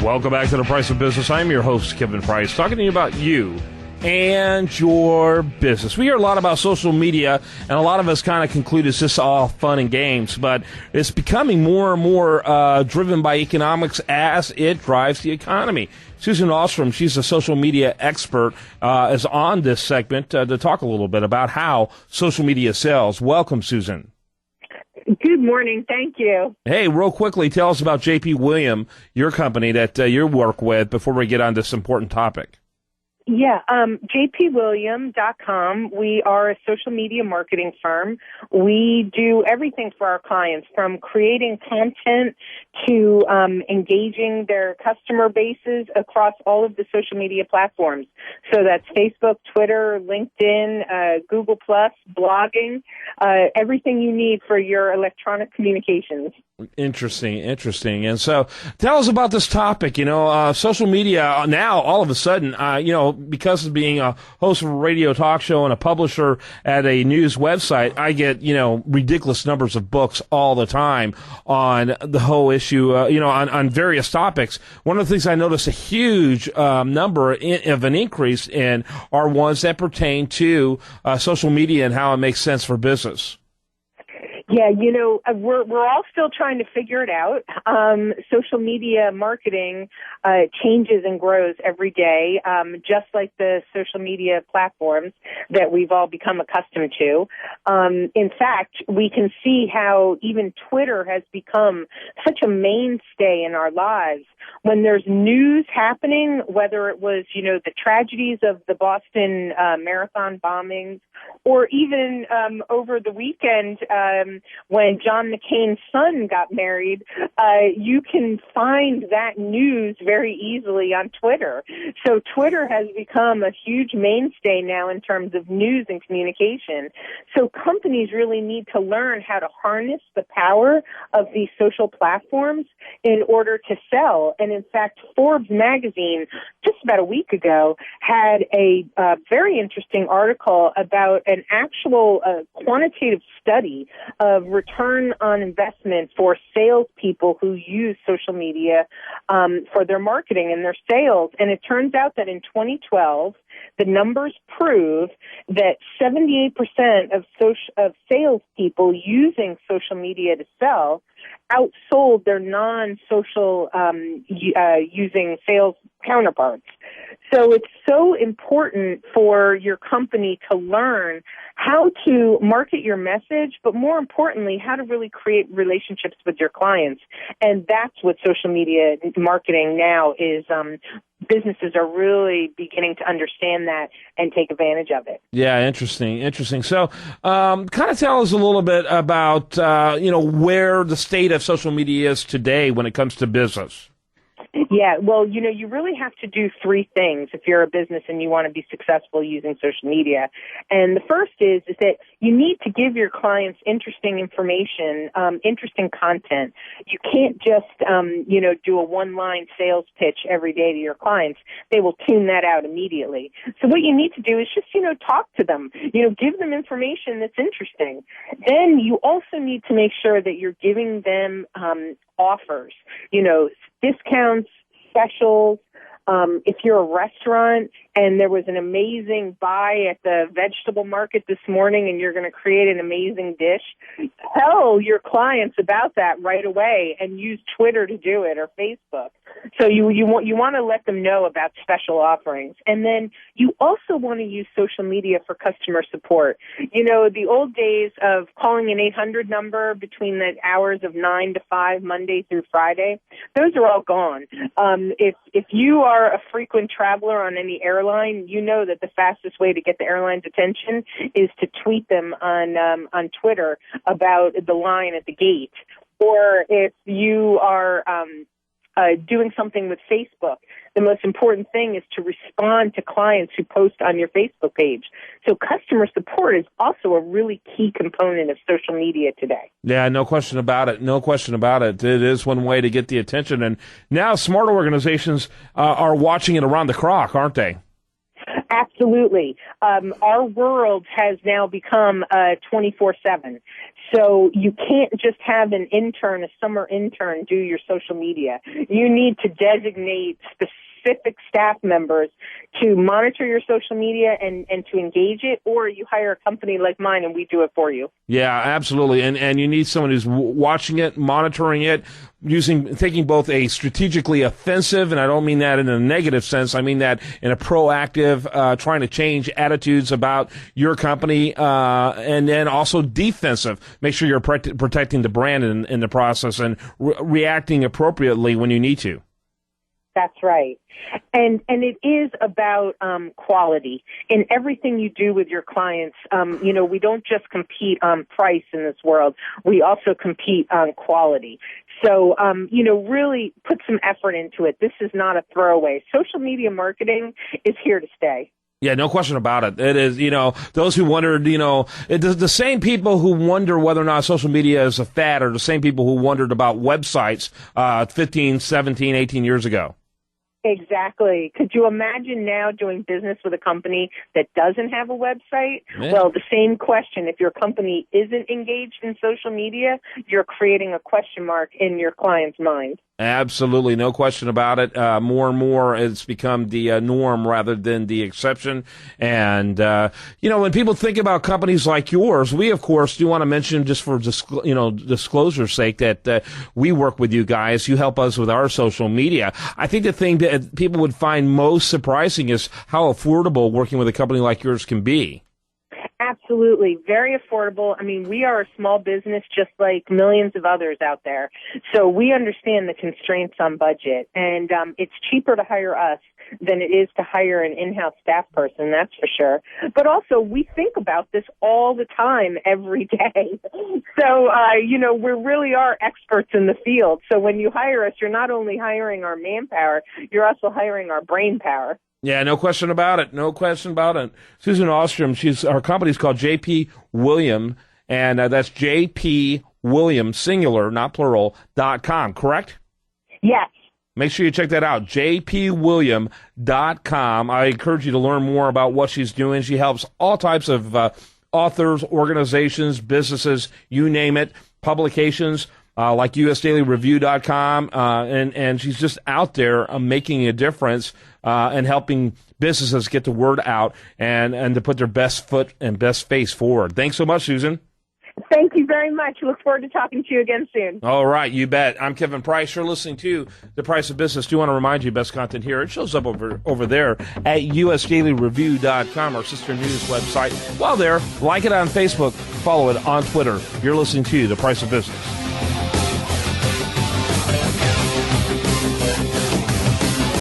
Welcome back to The Price of Business. I'm your host, Kevin Price, talking to you about you and your business. We hear a lot about social media, and a lot of us kind of conclude it's just all fun and games, but it's becoming more and more driven by economics as it drives the economy. Susan Ahlstrom, she's a social media expert, is on this segment to talk a little bit about how social media sells. Welcome, Susan. Good morning. Thank you. Hey, real quickly, tell us about JP William, your company that you work with, before we get on this important topic. Yeah, jpwilliam.com. We are a social media marketing firm. We do everything for our clients, from creating content to engaging their customer bases across all of the social media platforms. So that's Facebook, Twitter, LinkedIn, Google+, blogging, everything you need for your electronic communications. Interesting. And so tell us about this topic. Social media now, all of a sudden, because of being a host of a radio talk show and a publisher at a news website, I get, ridiculous numbers of books all the time on the whole issue, on various topics. One of the things I noticed a huge number of an increase in are ones that pertain to social media and how it makes sense for business. Yeah, we're all still trying to figure it out. Social media marketing changes and grows every day, just like the social media platforms that we've all become accustomed to. In fact, we can see how even Twitter has become such a mainstay in our lives. When there's news happening, whether it was, the tragedies of the Boston marathon bombings, or even over the weekend when John McCain's son got married, you can find that news very easily on Twitter. So Twitter has become a huge mainstay now in terms of news and communication. So companies really need to learn how to harness the power of these social platforms in order to sell. And in fact, Forbes magazine, just about a week ago, had a very interesting article about an actual quantitative study of return on investment for salespeople who use social media for their marketing and their sales. And it turns out that in 2012, the numbers prove that 78% of salespeople using social media to sell outsold their non-social using sales counterparts. So it's so important for your company to learn how to market your message, but more importantly, how to really create relationships with your clients. And that's what social media marketing now is. Businesses are really beginning to understand that and take advantage of it. Yeah, interesting. So kind of tell us a little bit about, where the state of social media is today when it comes to business. Yeah, well, you really have to do three things if you're a business and you want to be successful using social media. And the first is that you need to give your clients interesting information, interesting content. You can't just, do a one-line sales pitch every day to your clients. They will tune that out immediately. So what you need to do is just, talk to them, give them information that's interesting. Then you also need to make sure that you're giving them offers, discounts, specials. If you're a restaurant and there was an amazing buy at the vegetable market this morning and you're going to create an amazing dish, tell your clients about that right away and use Twitter to do it or Facebook. So you want to let them know about special offerings. And then you also want to use social media for customer support. The old days of calling an 800 number between the hours of 9 to 5, Monday through Friday, those are all gone. If you are a frequent traveler on any airline, you know that the fastest way to get the airline's attention is to tweet them on Twitter about the line at the gate. Or if you are doing something with Facebook, the most important thing is to respond to clients who post on your Facebook page. So customer support is also a really key component of social media today. Yeah, no question about it. It is one way to get the attention. And now smart organizations are watching it around the clock, aren't they? Absolutely. Our world has now become 24/7. So you can't just have an intern, a summer intern, do your social media. You need to designate specific staff members to monitor your social media and to engage it, or you hire a company like mine and we do it for you. Yeah, absolutely. And you need someone who's watching it, monitoring it, taking both a strategically offensive, and I don't mean that in a negative sense, I mean that in a proactive, trying to change attitudes about your company, and then also defensive. Make sure you're protecting the brand in the process and reacting appropriately when you need to. That's right. And it is about quality in everything you do with your clients. We don't just compete on price in this world. We also compete on quality. So, really put some effort into it. This is not a throwaway. Social media marketing is here to stay. Yeah, no question about it. It is, those who wondered, the same people who wonder whether or not social media is a fad are the same people who wondered about websites 15, 17, 18 years ago. Exactly. Could you imagine now doing business with a company that doesn't have a website? Yeah. Well, the same question. If your company isn't engaged in social media, you're creating a question mark in your client's mind. Absolutely, no question about it. More and more, it's become the norm rather than the exception. And when people think about companies like yours, we of course do want to mention, just for disclosure's sake, that we work with you guys. You help us with our social media. I think the thing that people would find most surprising is how affordable working with a company like yours can be. Absolutely. Very affordable. I mean, we are a small business just like millions of others out there. So we understand the constraints on budget, and it's cheaper to hire us than it is to hire an in-house staff person, that's for sure. But also, we think about this all the time, every day. So, we really are experts in the field. So when you hire us, you're not only hiring our manpower, you're also hiring our brain power. Yeah, no question about it. No question about it. Susan Ahlstrom, her company's called JP William, and that's JP William, singular, not plural, .com, correct? Yes. Make sure you check that out, jpwilliam.com. I encourage you to learn more about what she's doing. She helps all types of authors, organizations, businesses, you name it, publications, like usdailyreview.com, and she's just out there making a difference and helping businesses get the word out and to put their best foot and best face forward. Thanks so much, Susan. Thank you very much. Look forward to talking to you again soon. All right, you bet. I'm Kevin Price. You're listening to The Price of Business. Do want to remind you, best content here. It shows up over there at usdailyreview.com, our sister news website. While there, like it on Facebook, follow it on Twitter. You're listening to The Price of Business.